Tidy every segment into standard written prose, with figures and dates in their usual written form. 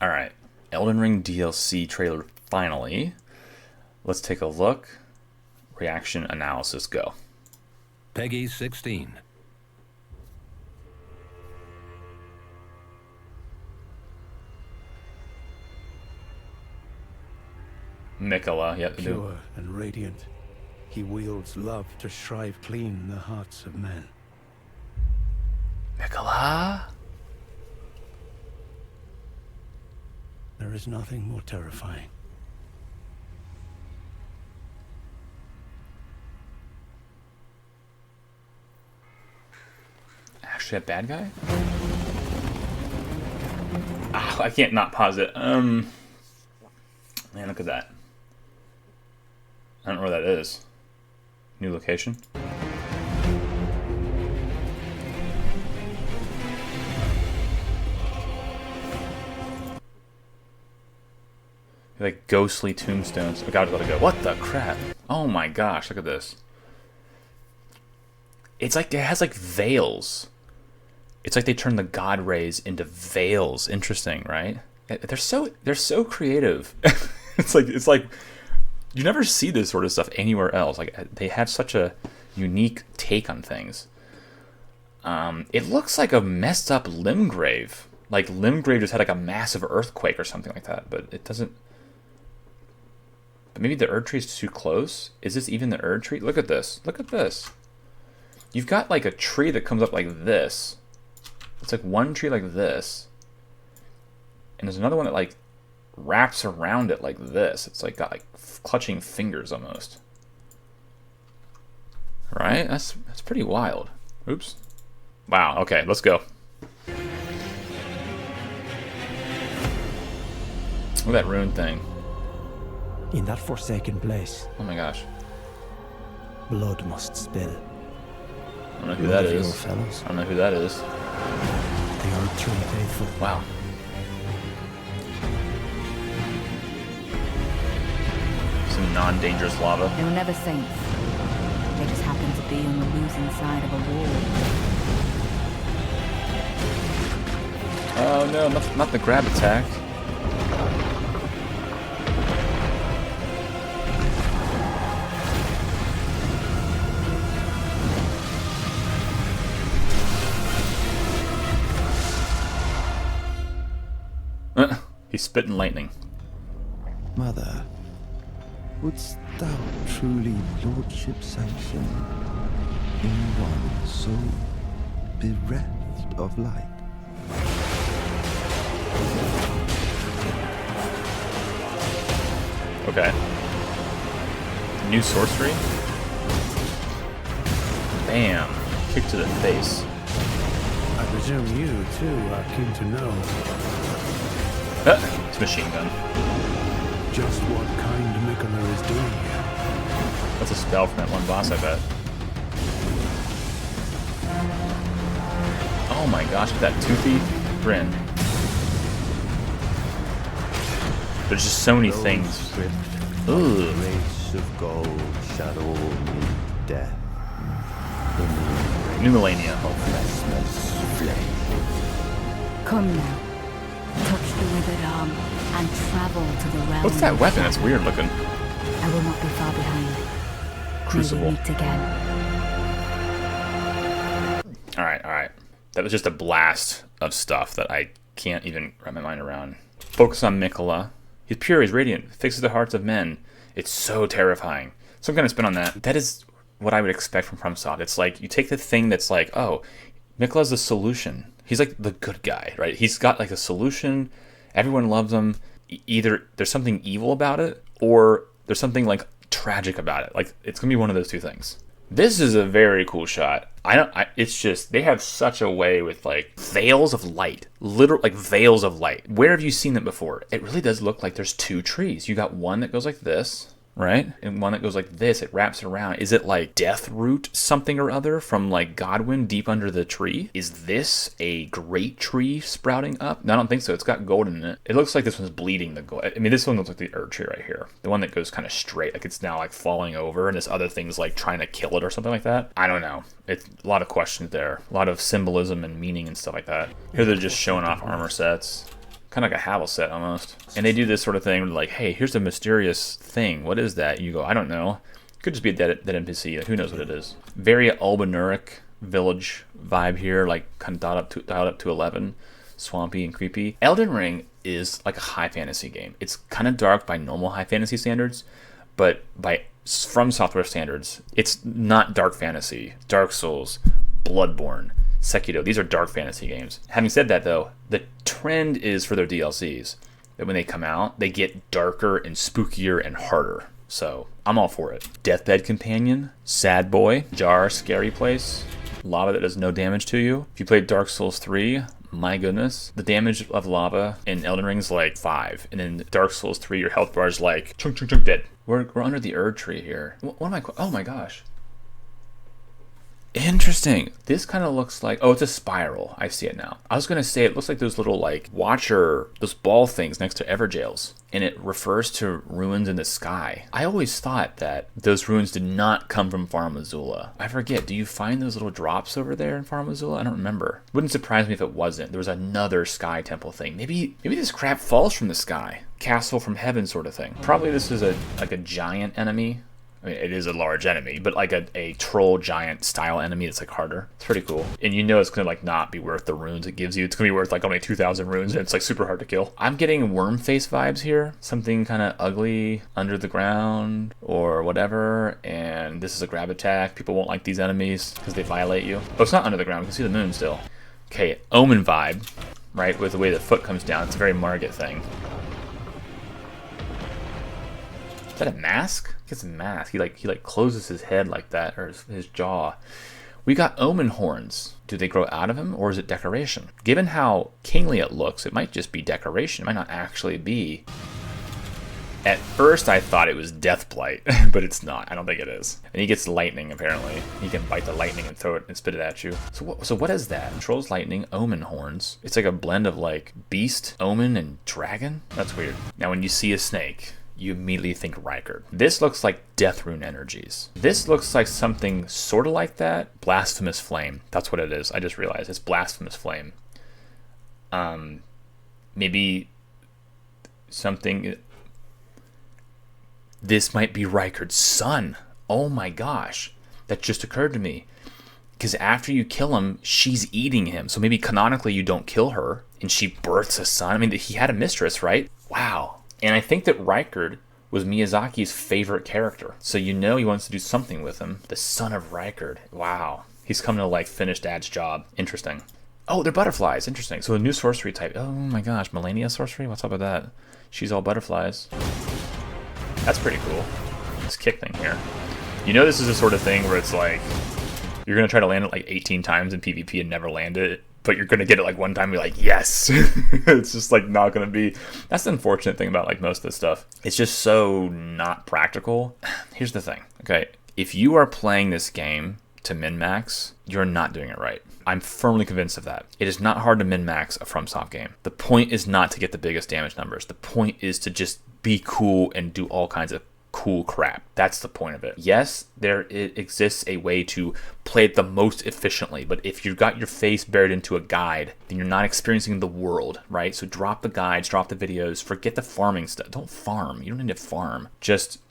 Alright, Elden Ring DLC trailer finally. Let's take a look. Reaction analysis, go. Peggy 16. Mikola, yep. Pure and radiant, he wields love to shrive clean the hearts of men. Mikola? There is nothing more terrifying. Actually a bad guy? Oh, I can't not pause it. Man, look at that. I don't know where that is. New location. Like ghostly tombstones. I gotta let it go. What the crap? Oh my gosh, look at this. It's like it has like veils. It's like they turned the god rays into veils. Interesting, right? They're so creative. it's like you never see this sort of stuff anywhere else. Like they have such a unique take on things. It looks like a messed up Limgrave. Like Limgrave just had like a massive earthquake or something like that, but it doesn't. But maybe the Erdtree is too close. Is this even the Erdtree? Look at this. Look at this. You've got like a tree that comes up like this. It's like one tree like this. And there's another one that like wraps around it like this. It's like got like clutching fingers almost. Right? That's pretty wild. Oops. Wow, okay, let's go. Look at that rune thing. In that forsaken place, Oh my gosh. blood must spill. I don't know who that is. Fellows, I don't know who that is. the Erdtree faithful. Wow. Some non-dangerous lava. They were never saints. They just happened to be on the losing side of a war. Oh no, not the grab attack. He's spitting lightning. Mother, wouldst thou truly lordship sanction in one so bereft of light? Okay. New sorcery? Bam. Kick to the face. I presume you, too, are keen to know It's machine gun. just what kind Mikola is doing here. That's a spell from that one boss, I bet. Oh my gosh, with that toothy grin. There's just so many things with... Ugh. Race of gold shall all meet death. New Millennia. Restless flame. Come now. Touch the withered arm and travel to the realm. What's that of weapon? It's shadow. weird looking. I will not be far behind. Crucible. We will meet again. Alright. That was just a blast of stuff that I can't even wrap my mind around. Focus on Mikola. He's pure, he's radiant, fixes the hearts of men. It's so terrifying. Some kind of spin on that. That is what I would expect from FromSoft. It's like, you take the thing that's like, oh, Mikola's the solution. He's like the good guy, right? He's got like a solution. Everyone loves him. Either there's something evil about it, or there's something like tragic about it. Like, it's gonna be one of those two things. This is a very cool shot. It's just, they have such a way with like veils of light, literal like veils of light. Where have you seen that before? It really does look like there's two trees. You got one that goes like this, right? And one that goes like this, it wraps around. Is it like death root something or other from like Godwin deep under the tree? Is this a great tree sprouting up? No, I don't think so. It's got gold in it. It looks like this one's bleeding the gold. I mean, this one looks like the Erdtree right here. The one that goes kind of straight, like it's now like falling over, and this other thing's like trying to kill it or something like that. I don't know. It's a lot of questions there. A lot of symbolism and meaning and stuff like that. Here they're just showing off armor sets. Kind of like a Havel set almost. And they do this sort of thing like, hey, here's a mysterious thing. What is that? You go, I don't know. Could just be a dead NPC. Like, who knows what it is? Very Albinuric village vibe here, like kind of dialed up to 11. Swampy and creepy. Elden Ring is like a high fantasy game. It's kind of dark by normal high fantasy standards, but from Software standards, it's not dark fantasy. Dark Souls, Bloodborne, Sekiro, these are dark fantasy games. Having said that though, the trend is for their DLCs that when they come out, they get darker and spookier and harder. So I'm all for it. Deathbed Companion, Sad Boy, Jar, Scary Place, lava that does no damage to you. If you played Dark Souls 3, my goodness, the damage of lava in Elden Ring is like 5, and in Dark Souls 3, your health bar is like chunk dead. We're under the Erdtree here. What am I? Oh my gosh. Interesting. This kind of looks like, oh, it's a spiral. I see it now. I was going to say it looks like those little like watcher, those ball things next to Everjails. And it refers to ruins in the sky. I always thought that those ruins did not come from Farum Azula. I forget, do you find those little drops over there in Farum Azula? I don't remember. Wouldn't surprise me if it wasn't. There was another sky temple thing. Maybe this crap falls from the sky. Castle from heaven sort of thing. Probably this is like a giant enemy. I mean, it is a large enemy, but like a troll giant style enemy that's like harder. It's pretty cool. And you know it's gonna like not be worth the runes it gives you. It's gonna be worth like only 2,000 runes and it's like super hard to kill. I'm getting worm face vibes here. Something kind of ugly under the ground or whatever. And this is a grab attack. People won't like these enemies because they violate you. Oh, it's not under the ground. You can see the moon still. Okay, Omen vibe, right? With the way the foot comes down. It's a very Margit thing. Is that a mask? It's a mask. He like closes his head like that, or his jaw. We got omen horns. Do they grow out of him, or is it decoration? Given how kingly it looks, it might just be decoration. It might not actually be. At first, I thought it was Deathblight, but it's not. I don't think it is. And he gets lightning, apparently. He can bite the lightning and throw it and spit it at you. So what is that? Controls lightning, omen horns. It's like a blend of like beast, omen, and dragon? That's weird. Now, when you see a snake, you immediately think Rykard. This looks like Death Rune energies. This looks like something sort of like that. Blasphemous Flame. That's what it is. I just realized. It's Blasphemous Flame. Maybe something... This might be Rykard's son. Oh my gosh. That just occurred to me. Because after you kill him, she's eating him. So maybe canonically you don't kill her, and she births a son. I mean, he had a mistress, right? Wow. And I think that Rykard was Miyazaki's favorite character. So you know he wants to do something with him. The son of Rykard. Wow. He's coming to like finish Dad's job. Interesting. Oh, they're butterflies. Interesting. So a new sorcery type. Oh my gosh. Melania sorcery? What's up with that? She's all butterflies. That's pretty cool. This kick thing here. You know this is the sort of thing where it's like you're going to try to land it like 18 times in PvP and never land it. But you're going to get it like one time and be like, yes. It's just like not going to be. That's the unfortunate thing about like most of this stuff. It's just so not practical. Here's the thing. Okay. If you are playing this game to min-max, you're not doing it right. I'm firmly convinced of that. It is not hard to min-max a FromSoft game. The point is not to get the biggest damage numbers. The point is to just be cool and do all kinds of cool crap. That's the point of it. Yes, it exists a way to play it the most efficiently, but if you've got your face buried into a guide, then you're not experiencing the world, right? So drop the guides, drop the videos, forget the farming stuff. Don't farm. You don't need to farm. Just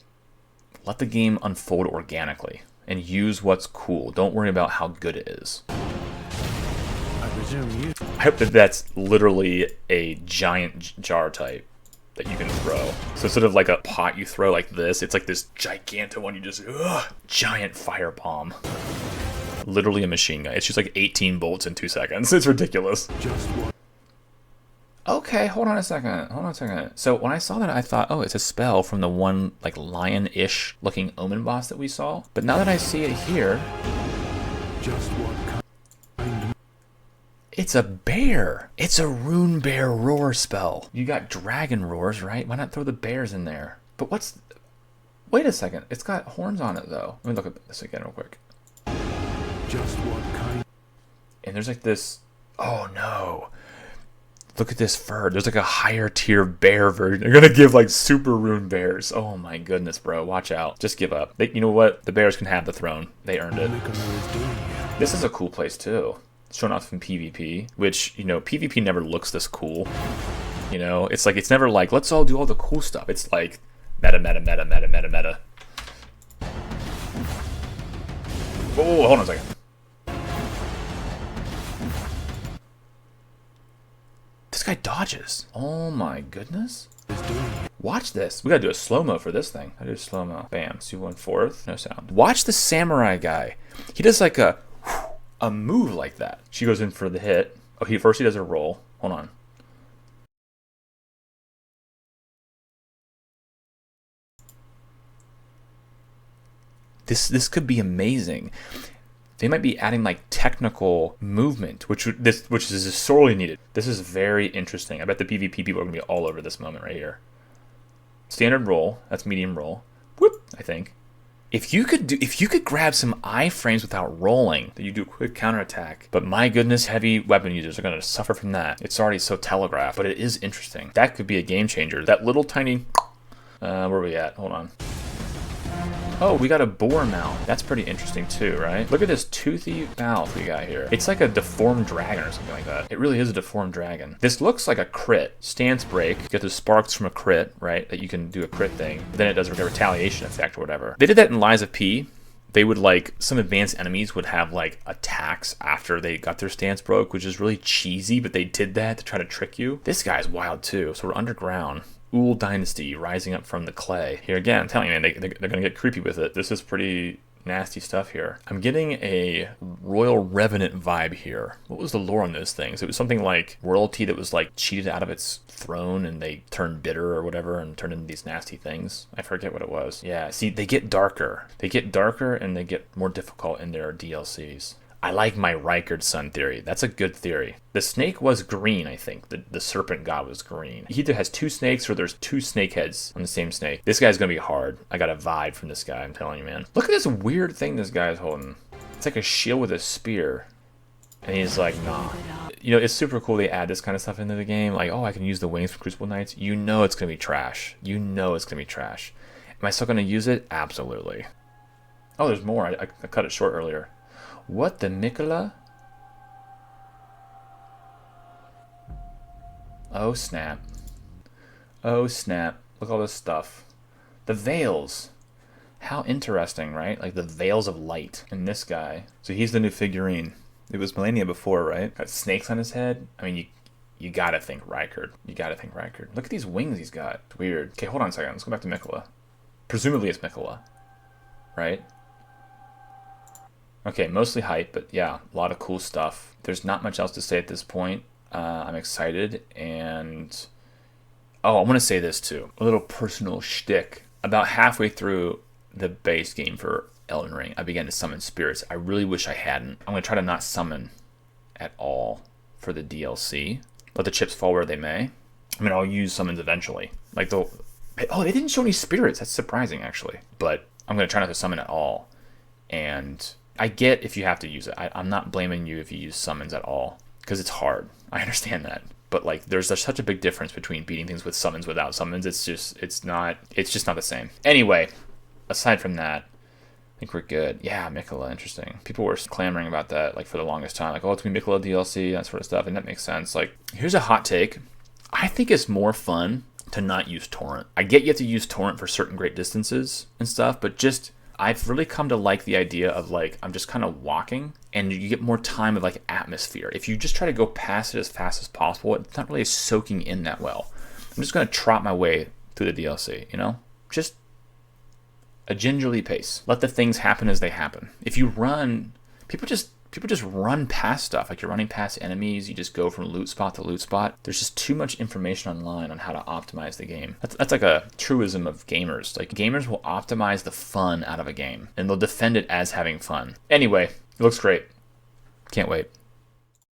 let the game unfold organically and use what's cool. Don't worry about how good it is. I hope that that's literally a giant jar type that you can throw. So instead of like a pot you throw like this, it's like this gigantic one you just, giant fire bomb. Literally a machine gun. It's just like 18 bolts in 2 seconds. It's ridiculous. Okay, hold on a second. So when I saw that, I thought, oh, it's a spell from the one like lion-ish looking omen boss that we saw. But now that I see it here, it's a bear. It's a rune bear roar spell. You got dragon roars, right? Why not throw the bears in there? But what's... Wait a second. It's got horns on it, though. Let me look at this again real quick. Just what kind? And there's like this... Oh, no. Look at this fur. There's like a higher tier bear version. They're going to give like super rune bears. Oh, my goodness, bro. Watch out. Just give up. You know what? The bears can have the throne. They earned it. This is a cool place, too. Shown off in PvP, which, you know, PvP never looks this cool. You know, it's like, it's never like, let's all do all the cool stuff. It's like meta, meta, meta, meta, meta, meta. Oh, hold on a second. This guy dodges. Oh my goodness. Watch this. We gotta do a slow-mo for this thing. I do a slow-mo. Bam. See 1/4. No sound. Watch the samurai guy. He does like a move like that. She goes in for the hit. Oh, first he does a roll. Hold on. This could be amazing. They might be adding like technical movement, which is sorely needed. This is very interesting. I bet the PvP people are gonna be all over this moment right here. Standard roll, that's medium roll. Whoop, I think. If you could grab some iframes without rolling, then you do a quick counterattack. But my goodness, heavy weapon users are gonna suffer from that. It's already so telegraphed, but it is interesting. That could be a game changer. That little tiny, where are we at? Hold on. Oh, we got a boar mouth. That's pretty interesting too, right? Look at this toothy mouth we got here. It's like a deformed dragon or something like that. It really is a deformed dragon. This looks like a crit. Stance break. You get the sparks from a crit, right? That you can do a crit thing. But then it does a retaliation effect or whatever. They did that in Lies of P. They would like, some advanced enemies would have like attacks after they got their stance broke, which is really cheesy, but they did that to try to trick you. This guy's wild too. So we're underground. Ool Dynasty rising up from the clay. Here again, I'm telling you, man, they're going to get creepy with it. This is pretty nasty stuff here. I'm getting a Royal Revenant vibe here. What was the lore on those things? It was something like royalty that was like cheated out of its throne and they turned bitter or whatever and turned into these nasty things. I forget what it was. Yeah, see, they get darker. They get darker and they get more difficult in their DLCs. I like my Rykard son theory. That's a good theory. The snake was green, I think. The serpent god was green. He either has two snakes or there's two snake heads on the same snake. This guy's gonna be hard. I got a vibe from this guy, I'm telling you, man. Look at this weird thing this guy's holding. It's like a shield with a spear. And he's like, nah. You know, it's super cool they add this kind of stuff into the game. Like, oh, I can use the wings from Crucible Knights. You know it's gonna be trash. You know it's gonna be trash. Am I still gonna use it? Absolutely. Oh, there's more. I cut it short earlier. What the Mikola? Oh snap. Oh snap. Look at all this stuff. The veils. How interesting, right? Like the veils of light in this guy. So he's the new figurine. It was Melania before, right? Got snakes on his head. I mean, you gotta think Rykard. You gotta think Rykard. Look at these wings he's got. It's weird. Okay, hold on a second. Let's go back to Mikola. Presumably it's Mikola, right? Okay, mostly hype, but yeah, a lot of cool stuff. There's not much else to say at this point. I'm excited, and oh, I want to say this too. A little personal shtick. About halfway through the base game for Elden Ring, I began to summon spirits. I really wish I hadn't. I'm going to try to not summon at all for the DLC. Let the chips fall where they may. I mean, I'll use summons eventually. Like they didn't show any spirits. That's surprising, actually. But I'm going to try not to summon at all. And I get if you have to use it. I'm not blaming you if you use summons at all, because it's hard. I understand that. But like, there's such a big difference between beating things with summons without summons. It's just not the same. Anyway, aside from that, I think we're good. Yeah, Mikola, interesting. People were clamoring about that like for the longest time. Like, oh, it's gonna be Mikola DLC, that sort of stuff, and that makes sense. Like, here's a hot take. I think it's more fun to not use Torrent. I get you have to use Torrent for certain great distances and stuff, but just I've really come to like the idea of like, I'm just kind of walking and you get more time of like atmosphere. If you just try to go past it as fast as possible, it's not really soaking in that well. I'm just going to trot my way through the DLC, you know? Just a gingerly pace. Let the things happen as they happen. If you run, people just run past stuff. Like you're running past enemies, you just go from loot spot to loot spot. There's just too much information online on how to optimize the game. That's like a truism of gamers. Like gamers will optimize the fun out of a game and they'll defend it as having fun. Anyway, it looks great. Can't wait.